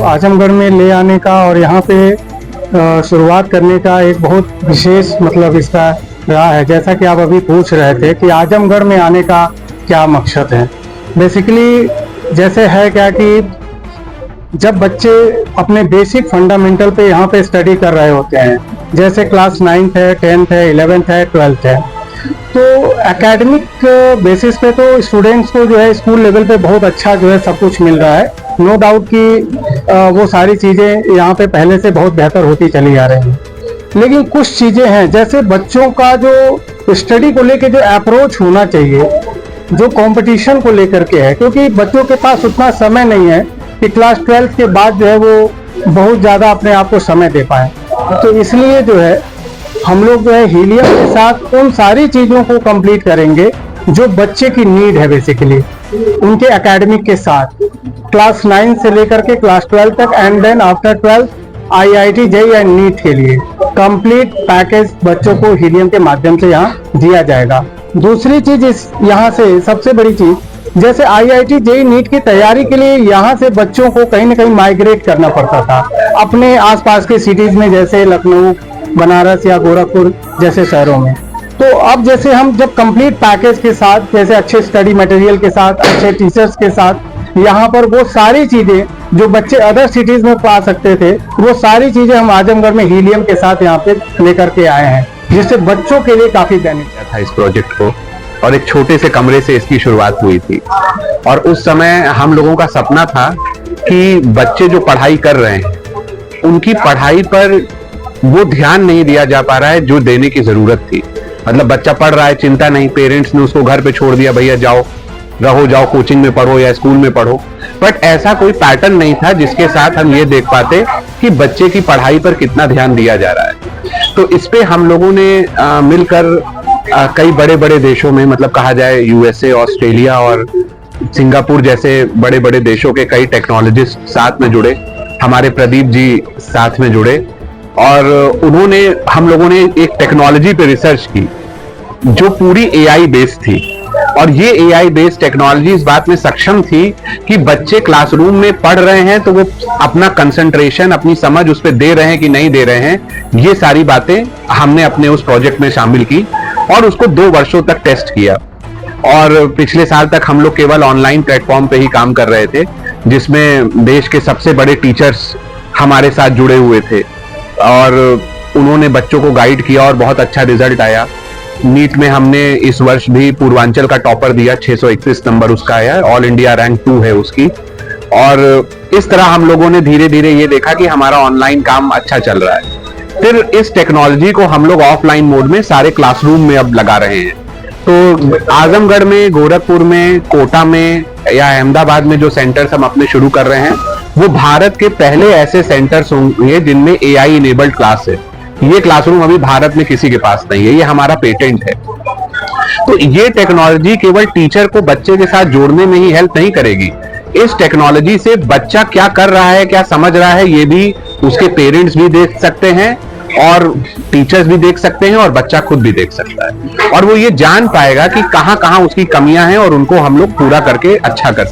आजमगढ़ में ले आने का और यहाँ पे शुरुआत करने का एक बहुत विशेष मतलब इसका रहा है। जैसा कि आप अभी पूछ रहे थे कि आजमगढ़ में आने का क्या मकसद है। बेसिकली जैसे है क्या कि जब बच्चे अपने बेसिक फंडामेंटल पे यहाँ पे स्टडी कर रहे होते हैं, जैसे क्लास 9th है, 10th है, 11th है, 12th है, तो एकेडमिक बेसिस पे तो स्टूडेंट्स को जो है स्कूल लेवल पे बहुत अच्छा जो है सब कुछ मिल रहा है। नो डाउट कि वो सारी चीज़ें यहाँ पे पहले से बहुत बेहतर होती चली आ रही हैं, लेकिन कुछ चीज़ें हैं जैसे बच्चों का जो स्टडी को लेके जो अप्रोच होना चाहिए, जो कंपटीशन को लेकर के है, क्योंकि बच्चों के पास उतना समय नहीं है कि क्लास 12th के बाद जो है वो बहुत ज़्यादा अपने आप को समय दे पाए। तो इसलिए जो है हम लोग जो है हीलियम के साथ उन सारी चीज़ों को कंप्लीट करेंगे जो बच्चे की नीड है, बेसिकली उनके एकेडमिक के साथ क्लास 9 से लेकर के क्लास 12 तक, and then after 12 IIT JEE एंड नीट के लिए कंप्लीट पैकेज बच्चों को हीलियम के माध्यम से यहाँ दिया जाएगा। दूसरी चीज इस यहाँ से सबसे बड़ी चीज, जैसे IIT JEE नीट की तैयारी के लिए यहाँ से बच्चों को कहीं ना कहीं माइग्रेट करना पड़ता था अपने आसपास के सिटीज में, जैसे लखनऊ, बनारस या गोरखपुर जैसे शहरों में। तो अब जैसे हम जब कंप्लीट पैकेज के साथ, जैसे अच्छे स्टडी मटेरियल के साथ, अच्छे टीचर्स के साथ, यहाँ पर वो सारी चीजें जो बच्चे अदर सिटीज में पा सकते थे, वो सारी चीजें हम आजमगढ़ में हीलियम के साथ यहाँ पे लेकर के आए हैं, जिससे बच्चों के लिए काफी बेनिफिट था इस प्रोजेक्ट को। और एक छोटे से कमरे से इसकी शुरुआत हुई थी, और उस समय हम लोगों का सपना था कि बच्चे जो पढ़ाई कर रहे हैं उनकी पढ़ाई पर वो ध्यान नहीं दिया जा पा रहा है जो देने की जरूरत थी। मतलब बच्चा पढ़ रहा है, चिंता नहीं, पेरेंट्स ने उसको घर पे छोड़ दिया, भैया जाओ जाओ कोचिंग में पढ़ो या स्कूल में पढ़ो, बट ऐसा कोई पैटर्न नहीं था जिसके साथ हम ये देख पाते कि बच्चे की पढ़ाई पर कितना ध्यान दिया जा रहा है। तो इस पे हम लोगों ने मिलकर कई बड़े बड़े देशों में, मतलब कहा जाए USA, ऑस्ट्रेलिया और सिंगापुर जैसे बड़े बड़े देशों के कई टेक्नोलॉजिस्ट साथ में जुड़े, हमारे प्रदीप जी साथ में जुड़े, और हम लोगों ने एक टेक्नोलॉजी पे रिसर्च की जो पूरी AI बेस्ड थी। और ये AI बेस्ड टेक्नोलॉजी इस बात में सक्षम थी कि बच्चे क्लासरूम में पढ़ रहे हैं तो वो अपना कंसंट्रेशन, अपनी समझ उस पर दे रहे हैं कि नहीं दे रहे हैं, ये सारी बातें हमने अपने उस प्रोजेक्ट में शामिल की और उसको 2 वर्षों तक टेस्ट किया। और पिछले साल तक हम लोग केवल ऑनलाइन प्लेटफॉर्म पे ही काम कर रहे थे, जिसमें देश के सबसे बड़े टीचर्स हमारे साथ जुड़े हुए थे और उन्होंने बच्चों को गाइड किया और बहुत अच्छा रिजल्ट आया। नीट में हमने इस वर्ष भी पूर्वांचल का टॉपर दिया, 631 नंबर उसका आया, ऑल इंडिया रैंक 2 है उसकी। और इस तरह हम लोगों ने धीरे धीरे ये देखा कि हमारा ऑनलाइन काम अच्छा चल रहा है। फिर इस टेक्नोलॉजी को हम लोग ऑफलाइन मोड में सारे क्लासरूम में अब लगा रहे हैं। तो आजमगढ़ में, गोरखपुर में, कोटा में या अहमदाबाद में जो सेंटर्स हम अपने शुरू कर रहे हैं, वो भारत के पहले ऐसे सेंटर्स होंगे जिनमें AI इनेबल्ड क्लास है। ये क्लासरूम अभी भारत में किसी के पास नहीं है, ये हमारा पेटेंट है। तो ये टेक्नोलॉजी केवल टीचर को बच्चे के साथ जोड़ने में ही हेल्प नहीं करेगी, इस टेक्नोलॉजी से बच्चा क्या कर रहा है, क्या समझ रहा है, ये भी उसके पेरेंट्स भी देख सकते हैं और टीचर्स भी देख सकते हैं और बच्चा खुद भी देख सकता है। और वो ये जान पाएगा कि कहाँ कहाँ उसकी कमियां हैं और उनको हम लोग पूरा करके अच्छा कर सकते हैं।